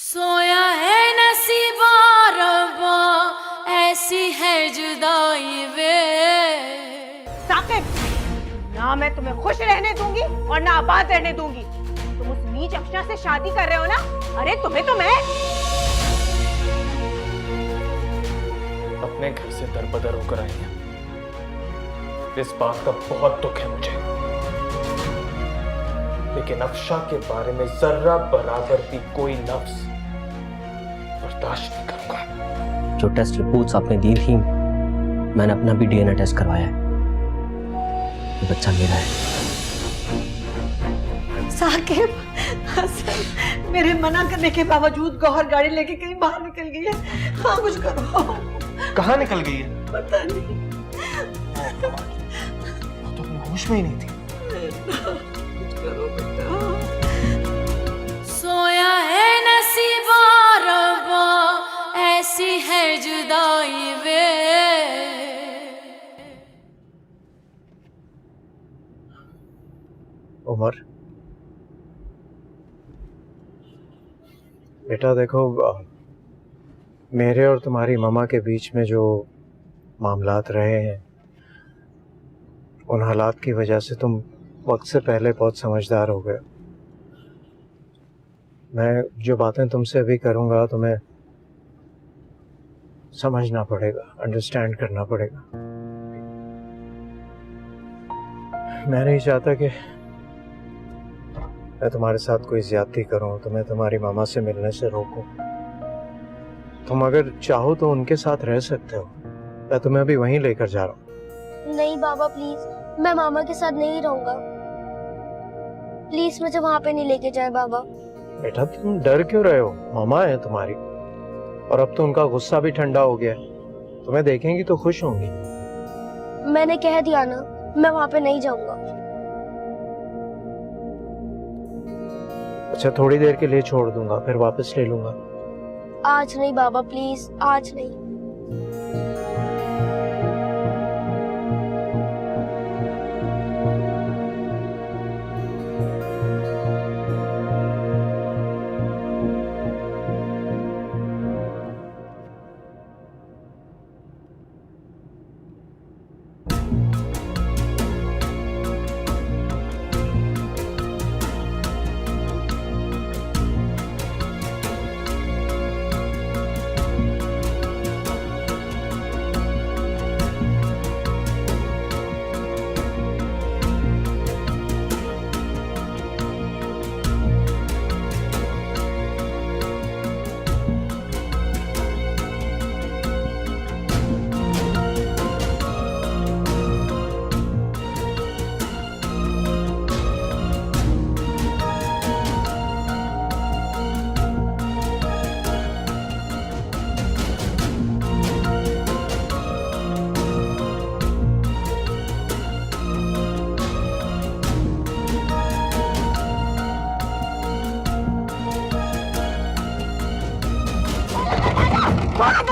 सोया है नसीबा रब्बा, ऐसी है जुदाई वे। साकिब, ना मैं तुम्हें खुश रहने दूंगी और ना आबाद रहने दूंगी। तुम उस नीच अफसर से शादी कर रहे हो ना? अरे तुम्हें तो मैं अपने घर से दरबदर होकर आई हैं। इस बात का बहुत दुख है मुझे, लेकिन अफशा के बारे में जर्रा बराबर भी कोई लफ्ज बर्दाश्त नहीं करूंगा। जो टेस्ट रिपोर्ट्स आपने दी थी, मैंने अपना भी डीएनए टेस्ट करवाया है। ये बच्चा मेरा है। साकिब, हसन मेरे मना करने के बावजूद गौहर गाड़ी लेके कहीं बाहर निकल गई है। हाँ, कुछ करो। कहाँ निकल गई है? पता नहीं। वो तो अपने होश में ही नहीं थी। कुछ करो बेटा। सोया है नसीबा रब्बा, ऐसी है जुदाई वे। उमर, बेटा देखो, मेरे और तुम्हारी मामा के बीच में जो मामलात रहे हैं, उन हालात की वजह से तुम वक्त से पहले बहुत समझदार हो गए। मैं जो बातें तुमसे अभी करूँगा तुम्हें समझना पड़ेगा, अंडरस्टैंड करना पड़ेगा। मैं नहीं चाहता कि मैं तुम्हारे साथ कोई ज्यादती करूं, तुम्हें तुम्हारी मामा से मिलने से रोकूं। तुम अगर चाहो तो उनके साथ रह सकते हो। मैं तुम्हें अभी वहीं लेकर जा रहा हूँ। नहीं बाबा प्लीज, मैं मामा के साथ नहीं रहूंगा। प्लीज मुझे वहाँ पे नहीं लेके जाए बाबा। बेटा तुम डर क्यों रहे हो? मामा है तुम्हारी, और अब तो उनका गुस्सा भी ठंडा हो गया है। तुम्हें देखेंगी तो खुश होंगी। मैंने कह दिया ना, मैं वहाँ पे नहीं जाऊंगा। अच्छा, थोड़ी देर के लिए छोड़ दूंगा, फिर वापस ले लूंगा। आज नहीं बाबा प्लीज, आज नहीं।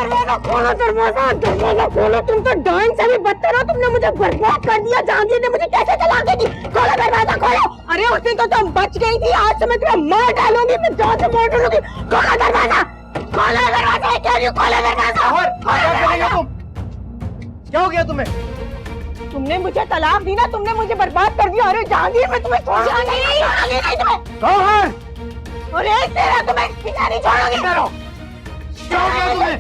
दरवाजा खोलो, दरवाजा खोलो। तुम तो डाइन से भी बदतर हो। तुमने मुझे बर्बाद कर दिया। जहांगीर ने मुझे कैसे तलाक दे दी। खोलो दरवाजा, खोलो। अरे उस दिन तो तुम बच गई थी, आज से मैं तुम्हें मार डालूंगी। मैं जान से मार डालूंगी। खोलो दरवाजा, खोलो दरवाजा। क्यों नहीं खोलो दरवाजा? क्या हो गया तुम्हें? तुमने मुझे तलाक दी ना, तुमने मुझे बर्बाद कर दिया। अरे जहांगीर, मैं तुम्हें छोड़ूंगी नहीं तुम्हें। कौन है? अरे तेरा तुम्हें पीछा नहीं छोड़ूंगी। करो क्या हो गया तुम्हें?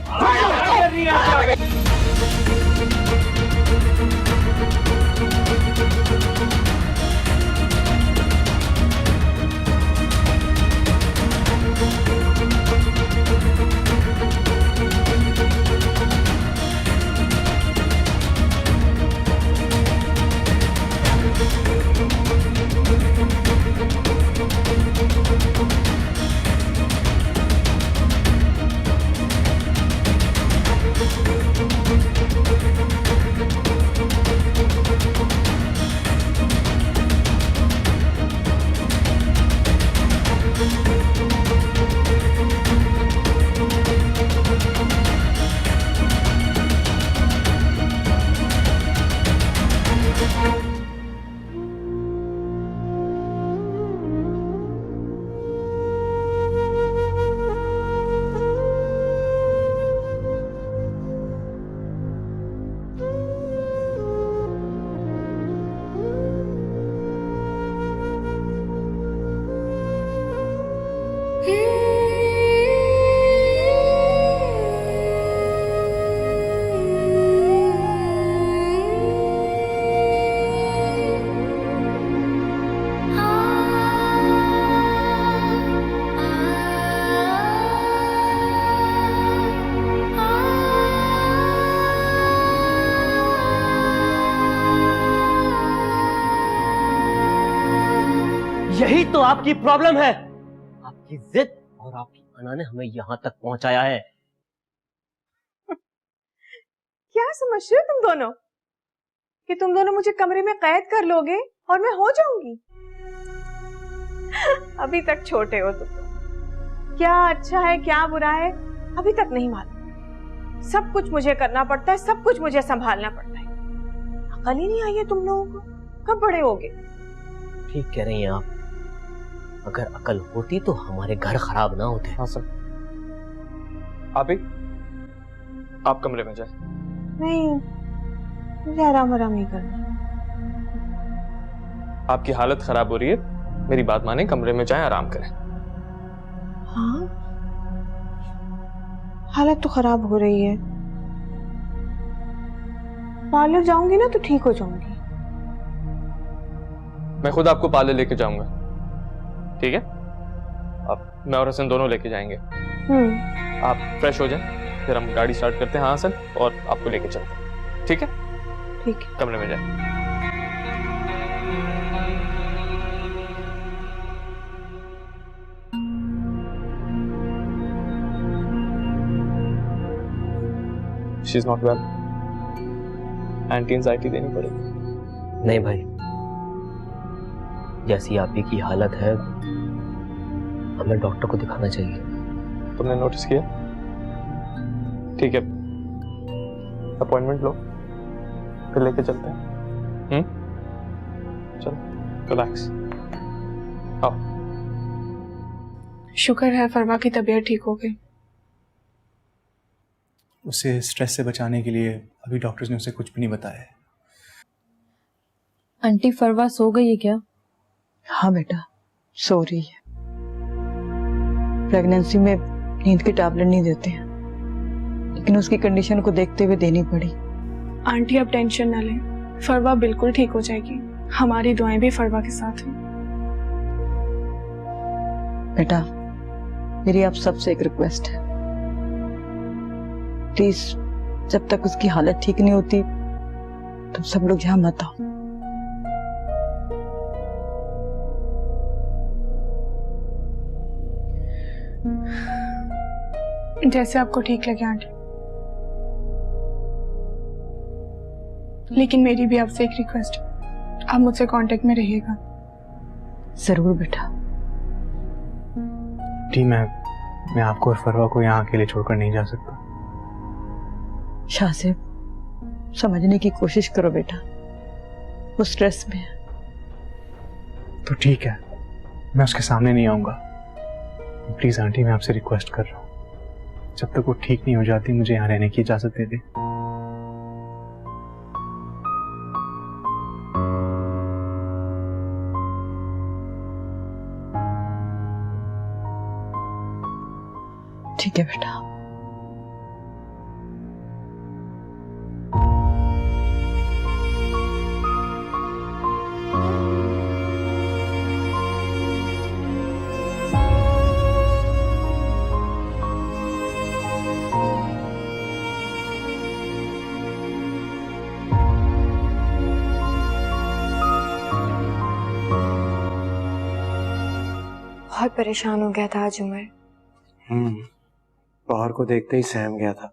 आपकी प्रॉब्लम है। आपकी जिद और आपकी अना ने हमें यहां तक पहुंचाया है। क्या समझ रहे हो तुम दोनों कि तुम दोनों मुझे कमरे में कैद कर लोगे और मैं हो जाऊंगी? अभी तक छोटे हो तुम तो। क्या अच्छा है क्या बुरा है अभी तक नहीं मालूम। सब कुछ मुझे करना पड़ता है, सब कुछ मुझे संभालना पड़ता है। अकल ही नहीं आई है तुम लोगों को। कब बड़े होगे? ठीक कह रही हैं आप। अगर अकल होती तो हमारे घर खराब ना होते। हाँ सर। आप कमरे में जाए। नहीं, मुझे आराम आराम नहीं करना। आपकी हालत खराब हो रही है, मेरी बात माने, कमरे में जाएं, आराम करें। हाँ, हालत तो खराब हो रही है। पार्लर जाऊंगी ना तो ठीक हो जाऊंगी। मैं खुद आपको पार्लर लेके जाऊंगा, ठीक है? अब मैं और हसन दोनों लेके जाएंगे। आप फ्रेश हो जाएं, फिर हम गाड़ी स्टार्ट करते हैं। हाँ हसन, और आपको लेके चलते हैं, ठीक है? ठीक है। कमरे में जाएं। She is not well. Anti anxiety देनी पड़ेगी। नहीं भाई, जैसी आप ही की हालत है हमें डॉक्टर को दिखाना चाहिए। तुमने नोटिस किया? ठीक है, अपॉइंटमेंट लो, फिर लेके चलते हैं। चलो, रिलैक्स। आओ। शुक्र है फरवा की तबीयत ठीक हो गई। उसे स्ट्रेस से बचाने के लिए अभी डॉक्टर्स ने उसे कुछ भी नहीं बताया है। आंटी फरवा सो गई है क्या? हाँ बेटा, सो रही है। प्रेगनेंसी में नींद की टैबलेट नहीं देते हैं, लेकिन उसकी कंडीशन को देखते हुए देनी पड़ी। आंटी अब टेंशन न लें, फरवा बिल्कुल ठीक हो जाएगी। हमारी दुआएं भी फरवा के साथ हैं। बेटा, मेरी आप सबसे एक रिक्वेस्ट है, प्लीज जब तक उसकी हालत ठीक नहीं होती तुम सब लोग यहाँ मत आओ। जैसे आपको ठीक लगे आंटी, लेकिन मेरी भी आपसे एक रिक्वेस्ट, आप मुझसे कांटेक्ट में रहिएगा। जरूर बेटा। जी मैं आपको और फरवा को यहाँ अकेले छोड़कर नहीं जा सकता। शाहज़ेब, समझने की कोशिश करो बेटा, वो स्ट्रेस में है। तो ठीक है, मैं उसके सामने नहीं आऊंगा। प्लीज आंटी, मैं आपसे रिक्वेस्ट कर रहा हूँ, जब तक वो ठीक नहीं हो जाती मुझे यहाँ रहने की इजाजत दे दे। ठीक है बेटा। बहुत परेशान हो गया था आज उमर। बाहर को देखते ही सहम गया था,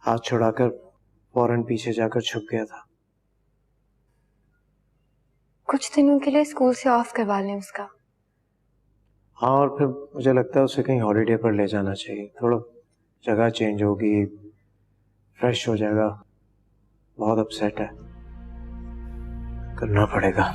हाथ छुड़ाकर फौरन पीछे जाकर छुप गया था। कुछ दिनों के लिए स्कूल से ऑफ करवा लें उसका। हाँ, और फिर मुझे लगता है उसे कहीं हॉलीडे पर ले जाना चाहिए। थोड़ा जगह चेंज होगी, फ्रेश हो जाएगा। बहुत अपसेट है, करना पड़ेगा।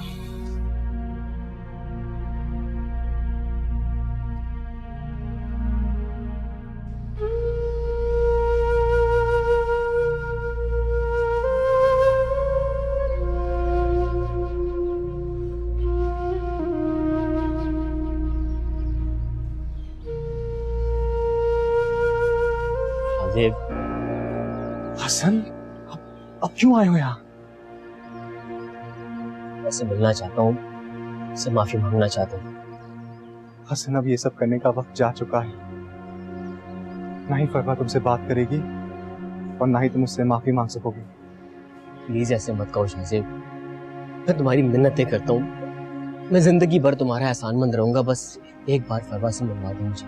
हसन, अब क्यों आए हो यहाँ? ऐसे मिलना चाहता हूँ, इससे माफी मांगना चाहता हूँ। हसन, अब ये सब करने का वक्त जा चुका है। ना ही फरवा तुमसे बात करेगी और ना ही तुम उससे माफी मांग सकोगे। प्लीज ऐसे मत कहो शाहज़ेब, मैं तुम्हारी मिन्नतें करता हूँ, मैं जिंदगी भर तुम्हारा एहसानमंद रहूंगा, बस एक बार फरवा से मिलवा दो मुझे।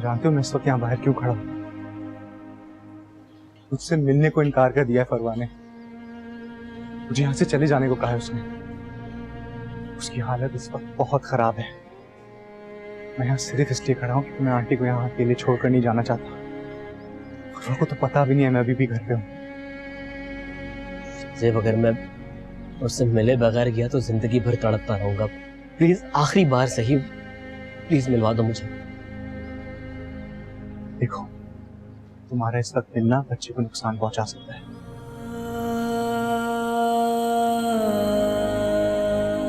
जानते हो मैं इस वक्त यहाँ बाहर क्यों खड़ा हूँ? मुझसे मिलने को इनकार कर दिया है फरवा ने। मुझे यहाँ से चले जाने को कहा है उसने। उसकी हालत इस वक्त बहुत खराब है। मैं यहाँ सिर्फ इसलिए खड़ा हूँ क्योंकि मैं आंटी को यहाँ अकेले छोड़कर नहीं जाना चाहता। फरवा को तो पता भी नहीं है मैं अभी भी घर पे हूँ। जेब, अगर मैं उससे मिले बगैर गया तो जिंदगी भर तड़पता रहूंगा। प्लीज आखिरी बार सही, प्लीज मिलवा दो मुझे। देखो, तुम्हारा इस वक्त मिलना बच्चे को नुकसान पहुंचा सकता है।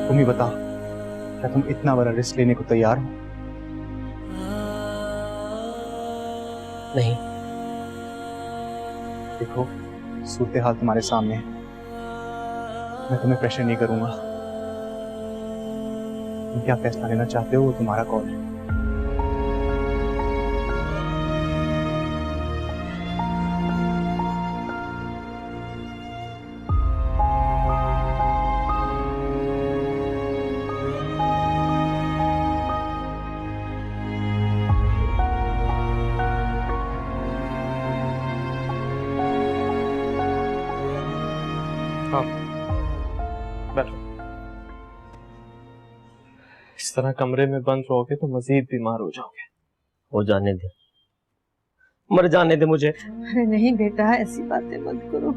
तुम ही बताओ, क्या तुम इतना बड़ा रिस्क लेने को तैयार हो? नहीं। देखो, सूरत हाल तुम्हारे सामने है। मैं तुम्हें प्रेशर नहीं करूंगा। तुम क्या फैसला लेना चाहते हो वो तुम्हारा कॉल है। बैठो। इस तरह कमरे में बंद रहोगे तो मजीद बीमार हो जाओगे। हो जाने दे, मर जाने दे मुझे। अरे नहीं बेटा, ऐसी बातें मत करो।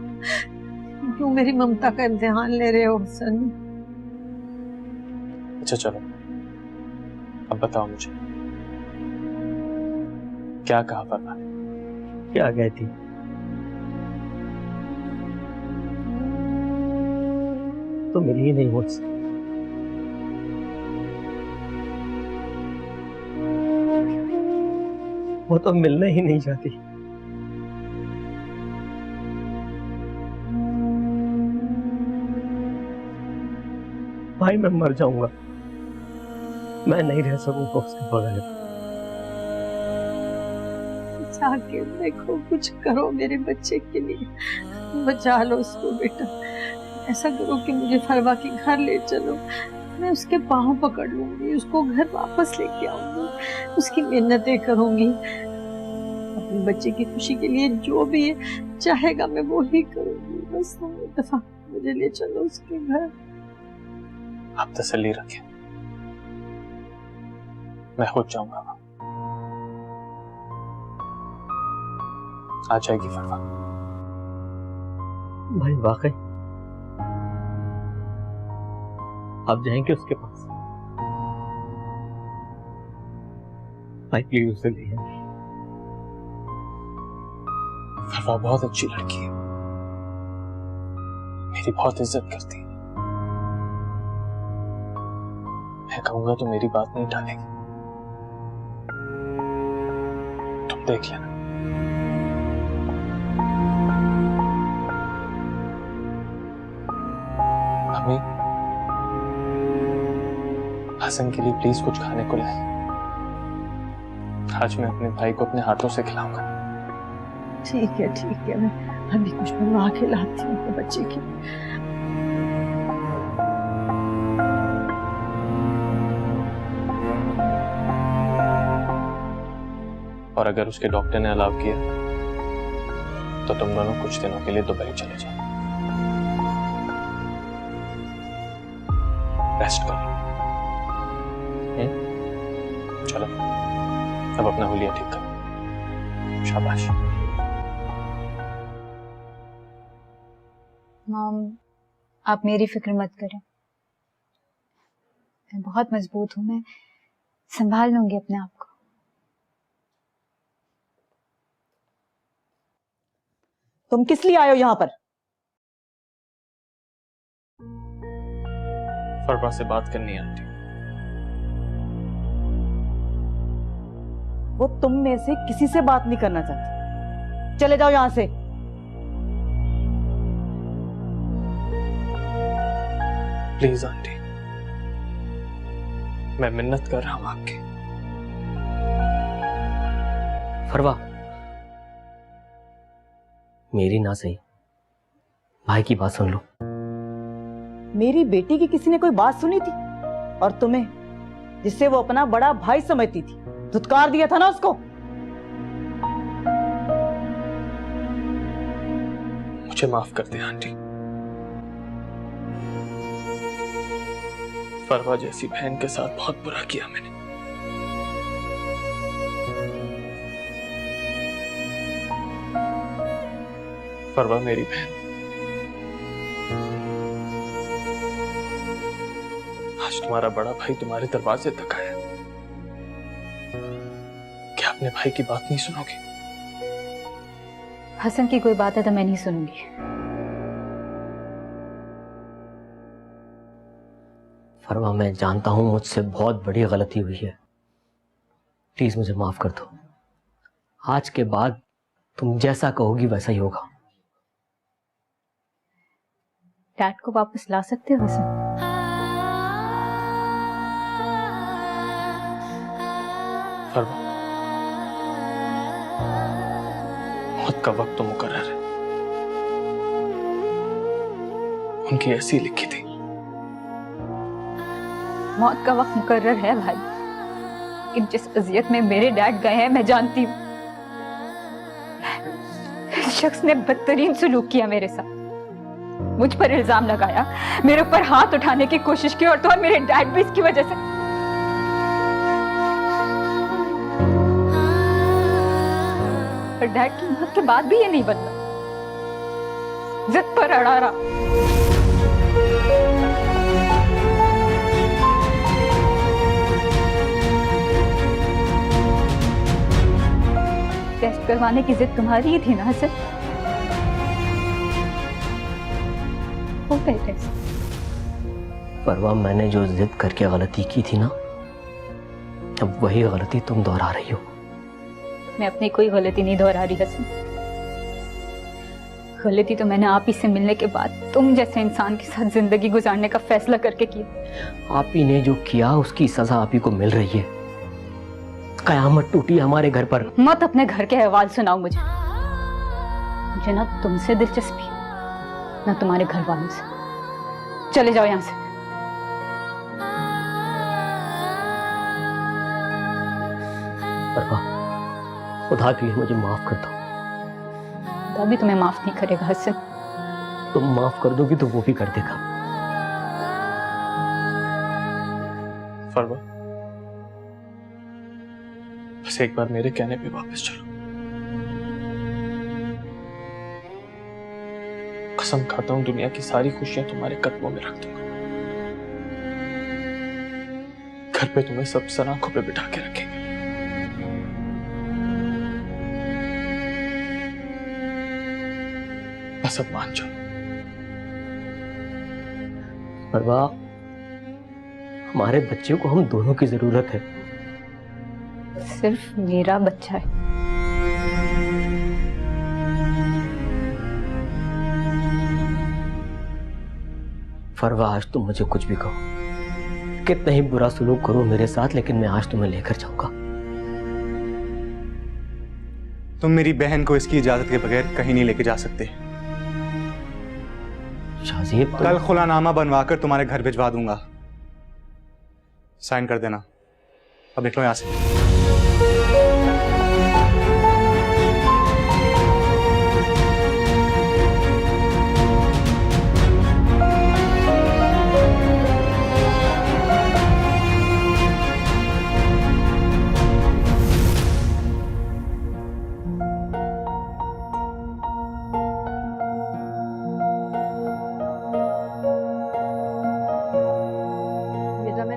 क्यों मेरी ममता का इम्तिहान ले रहे हो हुसैन? अच्छा चलो, अब बताओ मुझे, क्या कहा फरवा ने? क्या कहती? तो मिली ही नहीं मुझसे। वो तो मिलना ही नहीं चाहती। भाई मैं मर जाऊंगा, मैं नहीं रह सकूंगा उसके बगैर। जाके देखो, कुछ करो मेरे बच्चे के लिए, बचा लो उसको बेटा। ऐसा करो कि मुझे फरवा के घर ले चलो, मैं उसके पाँव पकड़ लूंगी, उसको घर वापस लेके आऊंगी, उसकी मिन्नतें करूंगी। अपने बच्चे की खुशी के लिए जो भी चाहेगा मैं वो ही करूंगी। बस तुम एक दफा मुझे ले चलो उसके घर। आप तसल्ली रखें, मैं खुद जाऊंगा। आ जाएगी फरवा। भाई वाकई आप जाएंगे उसके पास? भाई प्लीज उसे ले आइए। फरवा बहुत अच्छी लड़की है, मेरी बहुत इज्जत करती है। मैं कहूंगा तो मेरी बात नहीं टालेगी। तुम देख लेना। मम्मी, हसन के लिए प्लीज कुछ खाने को लाए। आज मैं अपने भाई को अपने हाथों से खिलाऊंगा। ठीक है, मैं अभी कुछ बनवा के लाती हूँ अपने बच्चे की। और अगर उसके डॉक्टर ने अलाउ किया तो तुम दोनों कुछ दिनों के लिए दुबई चले जाओ, रेस्ट करो। चलो, अब अपना हुलिया ठीक करो। शाबाश। मॉम, आप मेरी फिक्र मत करें, मैं बहुत मजबूत हूं, मैं संभाल लूंगी अपने आप को। तुम किस लिए आए हो यहाँ पर? फरवा से बात करनी है आंटी। वो तुम में से किसी से बात नहीं करना चाहती। चले जाओ यहाँ से। प्लीज आंटी, मैं मिन्नत कर रहा हूं आपकी। फरवा, मेरी ना सही, भाई की बात सुन लो। मेरी बेटी की किसी ने कोई बात सुनी थी? और तुम्हें, जिसे वो अपना बड़ा भाई समझती थी, धुतकार दिया था ना उसको। मुझे माफ कर दे आंटी। फरवा जैसी बहन के साथ बहुत बुरा किया मैंने। फरवा मेरी बहन, आज तुम्हारा बड़ा भाई तुम्हारे दरवाजे तक आया। क्या अपने भाई की बात नहीं सुनोगे? हसन की कोई बात है तो मैं नहीं सुनूंगी। फरवा, मैं जानता हूं मुझसे बहुत बड़ी गलती हुई है, प्लीज मुझे माफ कर दो। आज के बाद तुम जैसा कहोगी वैसा ही होगा। डैड को वापस ला सकते हो हसन? फरवा, मौत का वक्त तो मुकर्रर है, उनकी ऐसी लिखी थी। मौत का वक्त मुकर्रर है भाई, लेकिन जिस अजियत में मेरे डैड गए हैं मैं जानती हूँ। इस शख्स ने बदतरीन सुलूक किया मेरे साथ, मुझ पर इल्जाम लगाया, मेरे ऊपर हाथ उठाने की कोशिश की, और तो और मेरे डैड भी इसकी वजह से। पर डैड की मौत के बाद भी ये नहीं बदला, जिद पर अड़ा रहा। टेस्ट करवाने की जिद तुम्हारी ही थी ना हसन? हो गए टेस्ट। फरवा, मैंने जो जिद करके गलती की थी ना, अब वही गलती तुम दोहरा रही हो। मैं अपनी कोई गलती नहीं दोहरा रही हसन। गलती तो मैंने आप ही से मिलने के बाद तुम जैसे इंसान के साथ जिंदगी गुजारने का फैसला करके किया। आप ही ने जो किया उसकी सजा आप ही को मिल रही है। कयामत टूटी हमारे घर पर। मत अपने घर के अहवाल सुनाओ मुझे ना तुमसे दिलचस्पी ना तुम्हारे घर वालों से। चले जाओ यहां से। फरवा, खुदा के लिए मुझे माफ कर दो। खुदा भी तुम्हें माफ नहीं करेगा हसन। तुम माफ कर दोगी तो वो भी कर देगा। फरवा, बस एक बार मेरे कहने पे वापस चलो। कसम खाता हूं दुनिया की सारी खुशियां तुम्हारे कदमों में रख दूंगा। घर पे तुम्हें सब सर आंखों पे बिठा के रखेंगे। बस अब मान जाओ। फरवा, हमारे बच्चे को हम दोनों की जरूरत है। सिर्फ मेरा बच्चा है। फरवा, आज तुम मुझे कुछ भी कहो, कितना ही बुरा सलूक करो मेरे साथ, लेकिन मैं आज तुम्हें लेकर जाऊंगा। तुम मेरी बहन को इसकी इजाजत के बगैर कहीं नहीं लेके जा सकते। शाज़ेब, कल खुलानामा बनवाकर तुम्हारे घर भिजवा दूंगा, साइन कर देना। अब निकलो यहां से।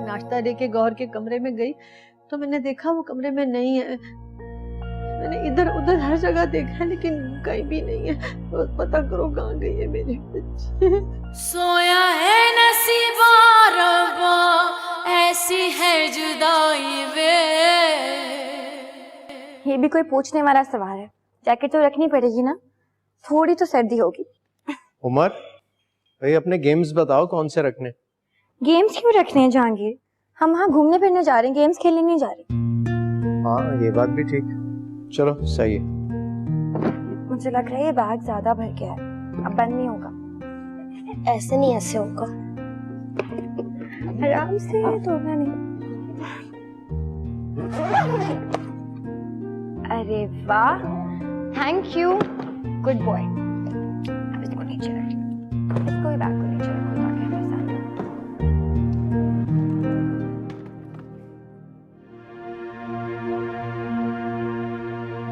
नाश्ता लेके गौर के कमरे में गई तो मैंने देखा वो कमरे में नहीं है। मैंने इधर उधर हर जगह देखा लेकिन कहीं भी नहीं है। तो पता करो कहाँ गई है मेरी बच्ची। सोया है नसीबा रब्बा, ऐसी है जुदाई वे। ये भी कोई पूछने वाला सवाल है? जैकेट तो रखनी पड़ेगी ना, थोड़ी तो सर्दी होगी। उमर भाई, अपने गेम्स बताओ कौन से रखने। गेम्स क्यों रखने हैं जहांगीर? हम वहाँ घूमने फिरने जा रहे हैं, गेम्स खेलने नहीं जा रहे। हाँ ये बात भी ठीक, चलो सही है। मुझे लग रहा है ये बैग ज्यादा भर गया है, अब बंद नहीं होगा। ऐसे नहीं, ऐसे होगा। आराम से धोना नहीं। अरे वाह, थैंक यू, गुड बॉय। अब इसको नीचे रख, इसको भी बैग को नीचे रखो ताकि हमें साथ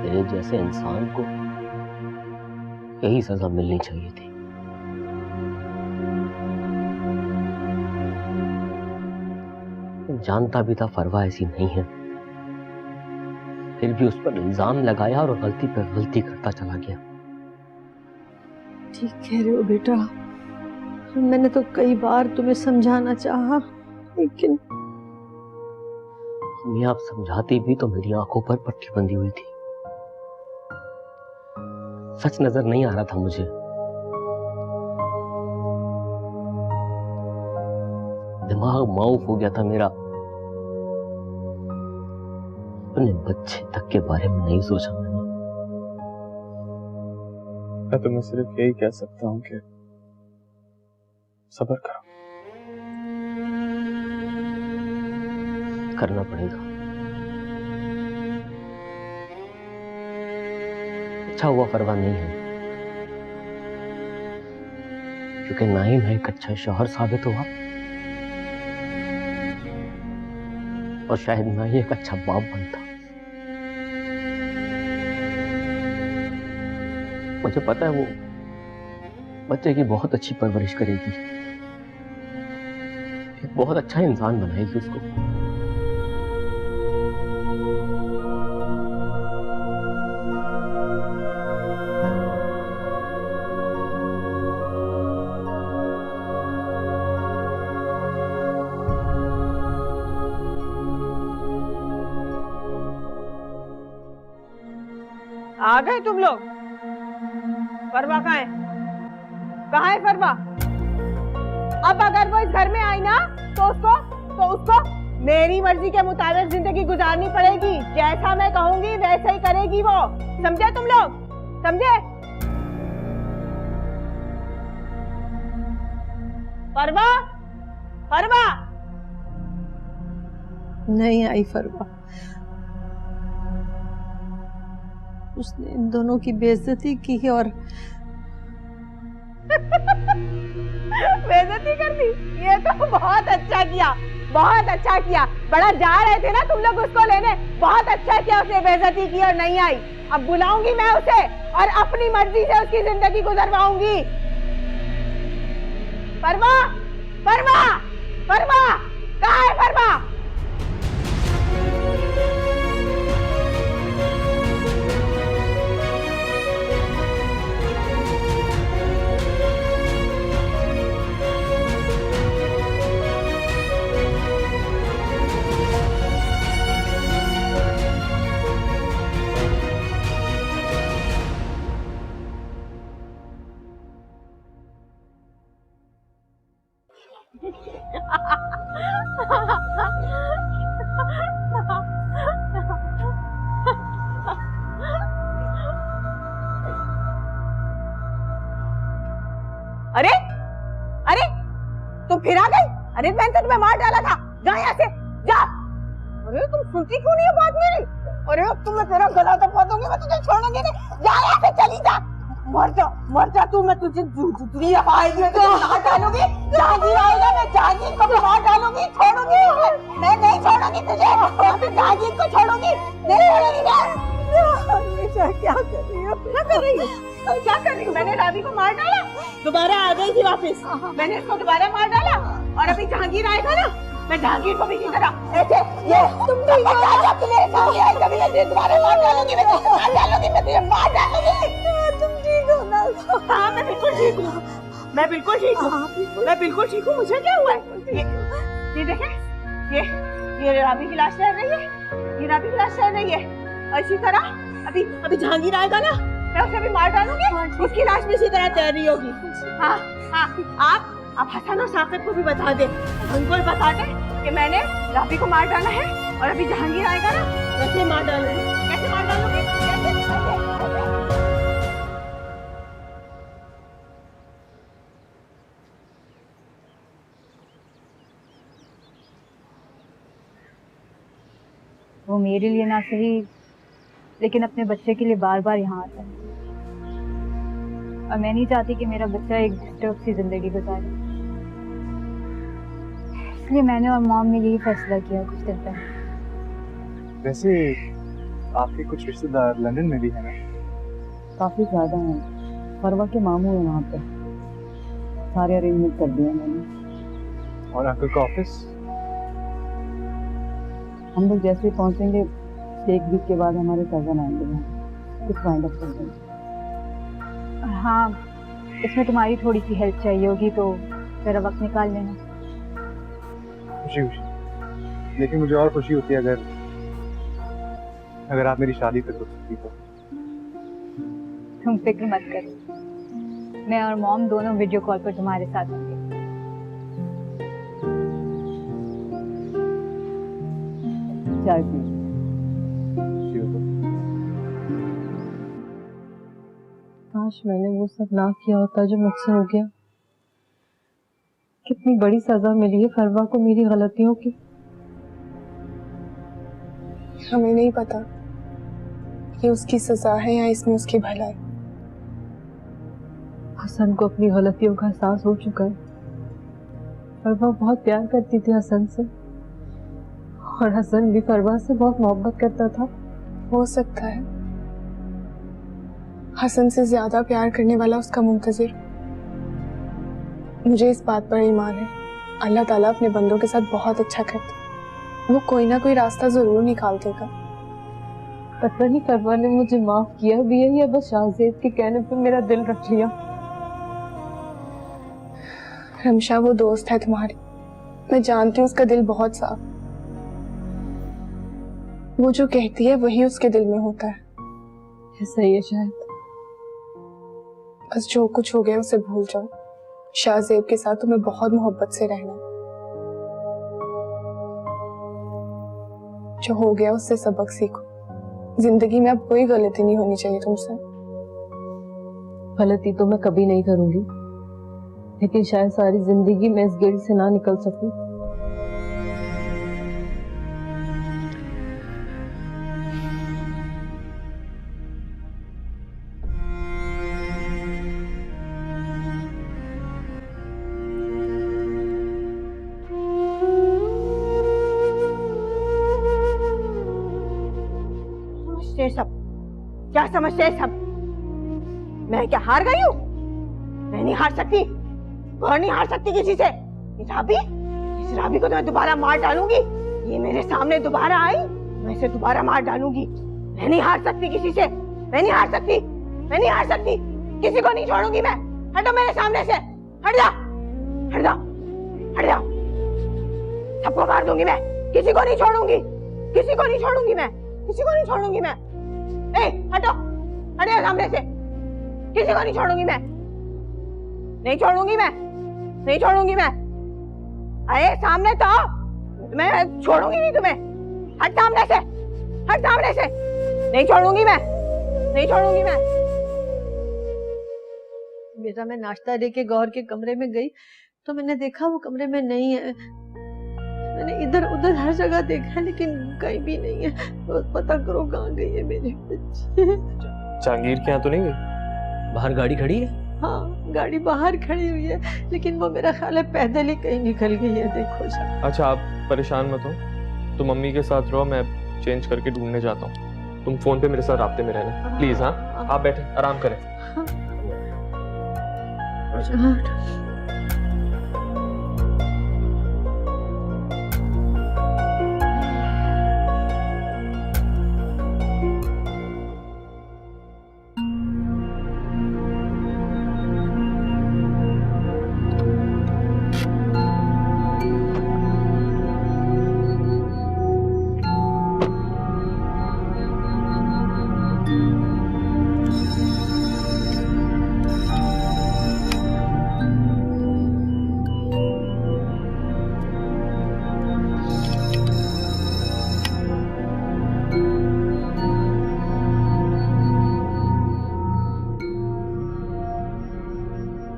मेरे जैसे इंसान को यही सजा मिलनी चाहिए थी। जानता भी था फरवा ऐसी नहीं है, फिर भी उस पर इल्जाम लगाया और गलती पर गलती करता चला गया। ठीक कह रहे हो बेटा, मैंने तो कई बार तुम्हें समझाना चाहा, लेकिन अम्मी आप समझाती भी तो मेरी आंखों पर पट्टी बंधी हुई थी, सच नजर नहीं आ रहा था मुझे। दिमाग माऊफ हो गया था मेरा, अपने बच्चे तक के बारे में नहीं सोचा मैंने। मैं तुम्हें सिर्फ यही कह सकता हूँ कि सब्र करो। करना पड़ेगा। अच्छा हुआ फरवा नहीं है, क्योंकि नाइम है एक अच्छा शौहर साबित हुआ और शायद मैं ही एक अच्छा बाप बनता। मुझे पता है वो बच्चे की बहुत अच्छी परवरिश करेगी, एक बहुत अच्छा इंसान बनाएगी उसको। आ गए तुम लोग? फरवा कहाँ है? कहाँ है फरवा? अब अगर वो इस घर में आई ना तो उसको मेरी मर्जी के मुताबिक जिंदगी गुजारनी पड़ेगी। जैसा मैं कहूंगी वैसे ही करेगी वो, समझे तुम लोग? समझे? फरवा, फरवा नहीं आई फरवा। उसने इन दोनों की बेइज्जती की और बेइज्जती कर दी। ये तो बहुत अच्छा किया, बहुत अच्छा किया। बड़ा जा रहे थे ना तुम लोग उसको लेने, बहुत अच्छा किया उसने बेइज्जती की और नहीं आई। अब बुलाऊंगी मैं उसे और अपनी मर्जी से उसकी जिंदगी गुजरवाऊंगी। फरवा, फरवा, फरवा कहाँ है फरवा? अरे अरे तुम फिर आ गई? अरे मैंने तो तुम्हें मार डाला था, जा यहाँ से जा। अरे तुम सुनती क्यों नहीं हो बात मेरी? अरे अब तुम्हें तेरा गला दबा दूंगी, मैं तुझे छोड़ूंगी नहीं। जा यहाँ से, चली जा, मर जा तू। मैं तुझे दूसरी आएगी तो मार डालूंगी। जहांगीर आएगा, मैं जहांगीर को भी मार डालूंगी, छोड़ूंगी मैं नहीं छोड़ूंगी तुझे। मैं जहांगीर को छोड़ूंगी नहीं, छोड़ूंगी मैं। क्या कर रही हो? क्या कर रही हो? क्या कर रही हो? मैंने रावी को मार डाला, दोबारा आ गई थी वापस। मैंने इसको दोबारा मार डाला और अभी जहांगीर आएगा ना, मैं जहांगीर को भी की तरह ऐसे ये तुम मेरे सामने आई, कभी मैं तुझे दोबारा मार डालूंगी, मैं तुझे मार डालूंगी, मैं तुझे मार डालूंगी। तुम ठीक हो ना? हाँ मैं बिल्कुल ठीक हूँ, मैं बिल्कुल ठीक हूँ, मैं बिल्कुल ठीक हूँ। मुझे क्या हुआ है? ये देखे, ये रावी की लाश रह रही है, ये रावी की लाश रह रही है। इसी तरह अभी जहांगीर आएगा ना, मैं उसे भी मार डालूंगी, उसकी लाश भी इसी तरह तैर रही होगी। हाँ हाँ, आप हसन और साकिब को भी बता दे, उनको भी बता दे कि मैंने रावी को मार डाला है और अभी जहांगीर आएगा ना वैसे मार डालना है। कैसे मार डालोगे? मेरे लिए ना सही लेकिन अपने बच्चे के लिए बार बार यहाँ आता है, और मैं नहीं चाहती कि मेरा बच्चा एक डिस्टर्ब सी जिंदगी गुजारे। इसलिए मैंने और मॉम ने यही फैसला किया कुछ दिन पहले। वैसे आपके कुछ रिश्तेदार लंदन में भी है ना? काफी ज्यादा है। फरवा के मामू है वहाँ पे, सारे अरेंजमेंट कर दिए मैंने। और अंकल का ऑफिस? हम लोग जैसे ही पहुंचेंगे 1 वीक के बाद हमारे कजन आएंगे वहाँ, कुछ वाइंड अप कर देंगे। हाँ, इसमें तुम्हारी थोड़ी सी हेल्प चाहिए होगी तो जरा वक्त निकाल लेना। खुशी खुशी, लेकिन मुझे और खुशी होती है अगर आप मेरी शादी कर दो तो। तुम फिक्र मत करो, मैं और मॉम दोनों वीडियो कॉल पर तुम्हारे साथ होंगे। चाय पी। काश मैंने वो सब ना किया होता जो मुझसे हो गया। कितनी बड़ी सजा मिली है फरवा को मेरी गलतियों की। हमें नहीं पता ये उसकी सजा है या इसमें उसकी भलाई। हसन को अपनी गलतियों का एहसास हो चुका है। फरवा बहुत प्यार करती थी हसन से, और हसन भी फरवा से बहुत मोहब्बत करता था। हो सकता है हसन से ज्यादा प्यार करने वाला उसका मुंतजिर। मुझे इस बात पर ईमान है, अल्लाह ताला अपने बंदों के साथ बहुत अच्छा करता है। वो कोई ना कोई रास्ता जरूर निकाल देगा। पता नहीं फरवा ने मुझे माफ किया भी है या बस शाहजेब के कहने पे मेरा दिल रख लिया। रमशा वो दोस्त है तुम्हारी, मैं जानती हूँ उसका दिल बहुत साफ। वो जो कहती है वही उसके दिल में होता है। ऐसा ही है शायद। बस जो कुछ हो गया उसे भूल जाओ। शाहजेब के साथ तुम्हें बहुत मोहब्बत से रहना। जो हो गया उससे सबक सीखो। जिंदगी में अब कोई गलती नहीं होनी चाहिए तुमसे। गलती तो मैं कभी नहीं करूंगी, लेकिन शायद सारी जिंदगी मैं इस गिल्ड से ना निकल सकूं। सब क्या समझते हैं सब? मैं क्या हार गई हूँ? मैं नहीं हार सकती, और नहीं हार सकती किसी से। इस राबी को तो मैं दोबारा मार डालूंगी। ये मेरे सामने दोबारा आई, मैं इसे दोबारा मार डालूंगी। मैं नहीं हार सकती किसी से, मैं नहीं हार सकती, मैं नहीं हार सकती। किसी को नहीं छोड़ूंगी मैं। हटो मेरे सामने से, हट जा, हट जा, हट जा। सबको मार दूंगी मैं, किसी को नहीं छोड़ूंगी, किसी को नहीं छोड़ूंगी मैं, किसी को नहीं छोड़ूंगी मैं। ए, हटो, हटो सामने से, किसी को नहीं छोड़ूंगी मैं, नहीं छोड़ूंगी मैं, नहीं छोड़ूंगी मैं। अरे सामने तो मैं छोड़ूंगी नहीं तुम्हें। हट सामने से, हट सामने से, नहीं छोड़ूंगी मैं, नहीं छोड़ूंगी मैं। बेटा मैं नाश्ता लेके गौर के कमरे में गई तो मैंने देखा वो कमरे में नहीं है। मैंने इधर उधर हर जगह देखा लेकिन कहीं भी नहीं है। तो पता करो कहाँ गई है मेरी बच्ची। जहांगीर के यहाँ तो नहीं गई? बाहर गाड़ी खड़ी है? हाँ गाड़ी बाहर खड़ी हुई है, लेकिन वो मेरा ख्याल है पैदल ही कहीं निकल गई है। देखो जा। अच्छा आप परेशान मत हो, तुम मम्मी के साथ रहो, मैं चेंज करके ढूंढने जाता हूँ। तुम फोन पे मेरे साथ राब्ते में रहना प्लीज। हाँ आप बैठे आराम करें।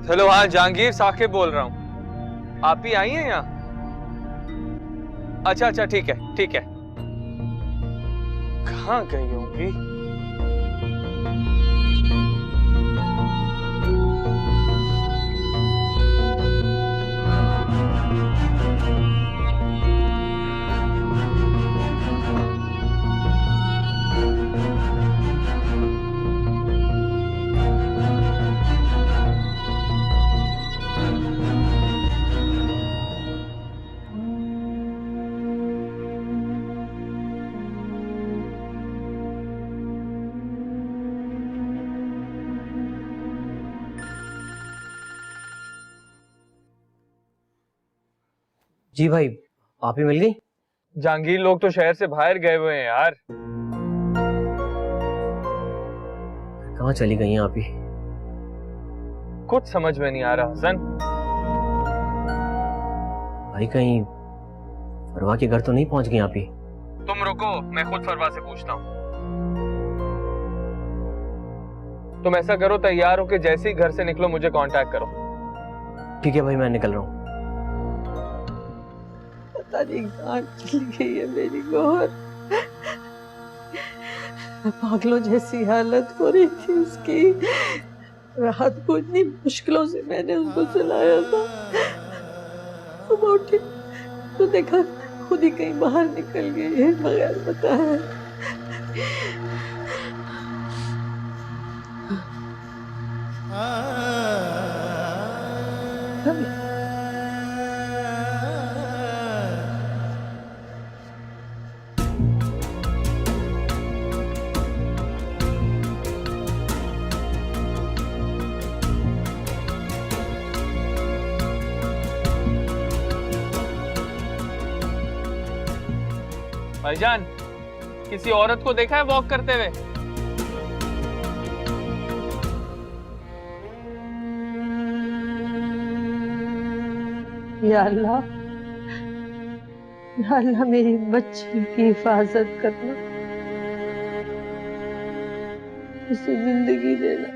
हेलो, हाँ जहांगीर साकिब बोल रहा हूँ। आप ही आई हैं यहाँ? अच्छा अच्छा ठीक है ठीक है। कहाँ गई होंगी? जी भाई, आप ही मिल गई? जहांगीर लोग तो शहर से बाहर गए हुए हैं यार। कहाँ चली गई हैं आप ही? कुछ समझ में नहीं आ रहा हसन। भाई कहीं फरवा के घर तो नहीं पहुंच गई आप ही? तुम रुको, मैं खुद फरवा से पूछता हूँ। तुम ऐसा करो, तैयार हो के जैसे ही घर से निकलो मुझे कांटेक्ट करो। ठीक है भाई, मैं निकल रहा हूँ। पता नहीं कहाँ चली गई है मेरी गौर। पागलों जैसी हालत हो रही थी उसकी। रात को इतनी मुश्किलों से मैंने उसको सुलाया था। सुबह उठी तो देखा खुद ही कहीं बाहर निकल गई है बगैर बताए। भाईजान, किसी औरत को देखा है वॉक करते हुए? या अल्लाह, या अल्लाह मेरी बच्ची की हिफाजत करना, उसे जिंदगी देना,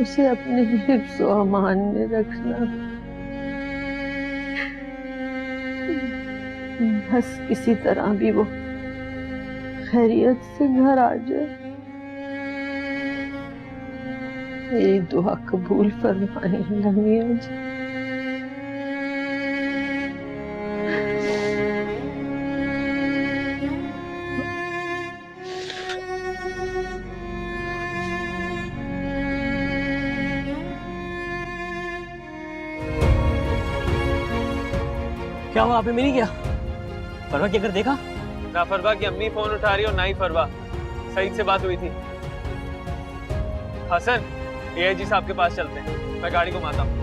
उसे अपने हिफ्ज़ व अमान में रखना। बस किसी तरह भी वो खैरियत से घर आ जाए। मेरी दुआ कबूल फरमाए मियां जी। क्या हुआ, आप ही मिली क्या? फरवा के घर देखा? ना फरवा की अम्मी फोन उठा रही हो ना ही फरवा। सईद से बात हुई थी। हसन, एआईजी साहब के पास चलते हैं, मैं गाड़ी घुमाता हूँ।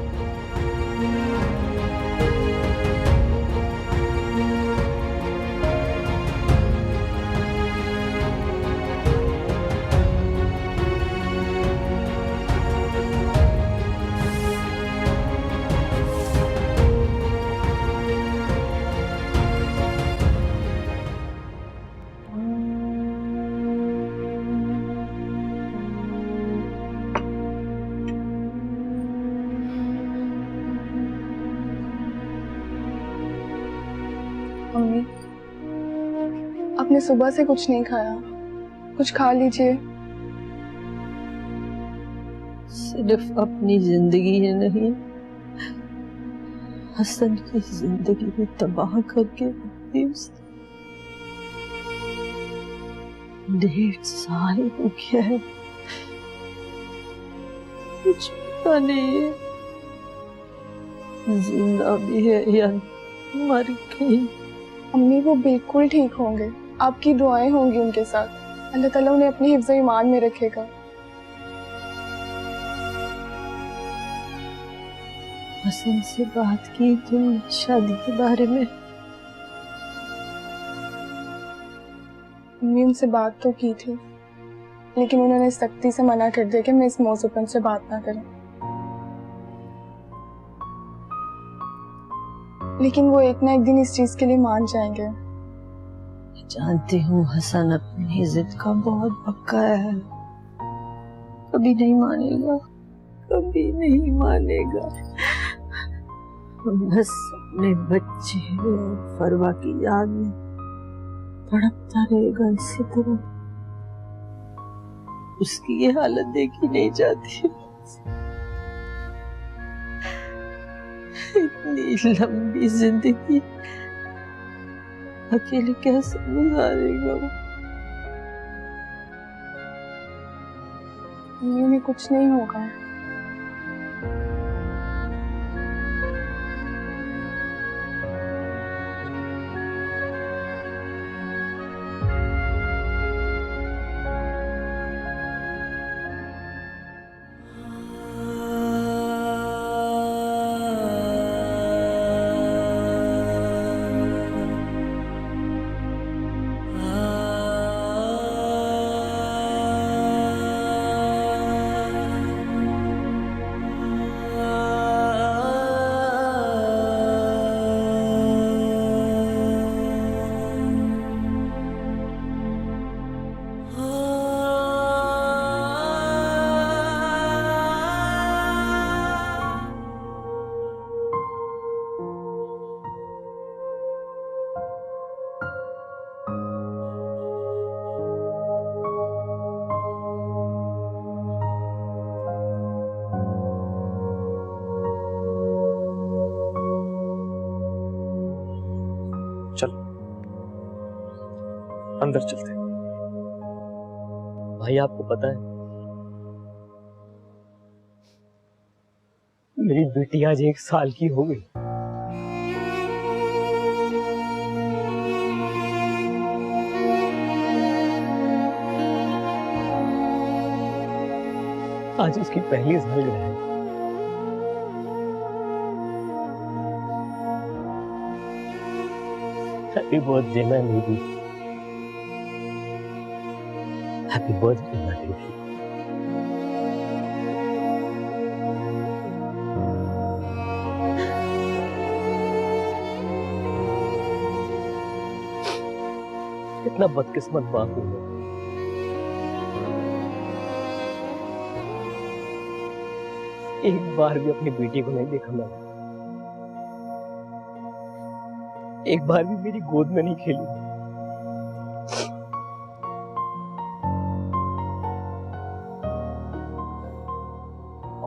मम्मी, आपने सुबह से कुछ नहीं खाया, कुछ खा लीजिए। सिर्फ अपनी जिंदगी ही नहीं, हसन की जिंदगी भी तबाह करके रख दी उसने। 1.5 साल हो गया है, कुछ पता नहीं है जिंदा भी है या मर गई। अम्मी वो बिल्कुल ठीक होंगे, आपकी दुआएं होंगी उनके साथ। अल्लाह ताला उन्हें अपनी हिफ्ज़ ईमान में रखेगा। हसन से बात की तुम शादी के बारे में? अम्मी उनसे बात तो की थी, लेकिन उन्होंने सख्ती से मना कर दिया कि मैं इस मौजू पर उनसे बात ना करूं। लेकिन वो एक ना एक दिन इस चीज के लिए मान जाएंगे। जानती हूँ हसन अपनी जिद का बहुत पक्का है, कभी नहीं मानेगा, कभी नहीं मानेगा। बस अपने बच्चे और फरवा की याद में तड़पता रहेगा इसी तरह। उसकी ये हालत देखी नहीं जाती। इतनी लंबी जिंदगी अकेले कैसे गुजारेगा वो? उन्हें कुछ नहीं होगा। चल अंदर चलते हैं। भाई आपको पता है मेरी बेटी आज 1 साल की हो गई। आज उसकी पहली सालगिरह है। Happy birthday my baby. Happy birthday my baby. कितना बदकिस्मत बाप हूं मैं। एक बार भी अपनी बेटी को नहीं देखा मैंने। एक बार भी मेरी गोद में नहीं खेली।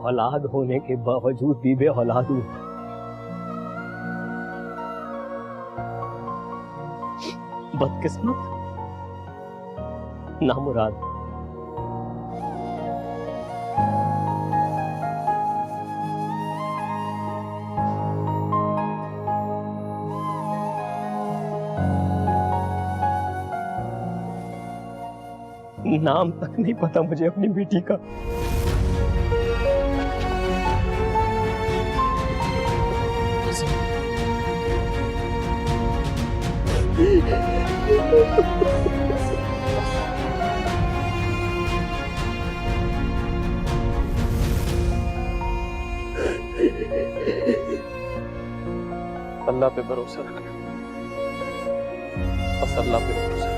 औलाद होने के बावजूद भी बे औलाद हूं। बदकिस्मत, नामुराद। नाम तक नहीं पता मुझे अपनी बेटी का। अल्लाह पे भरोसा रखना, बस अल्लाह पे भरोसा रखना।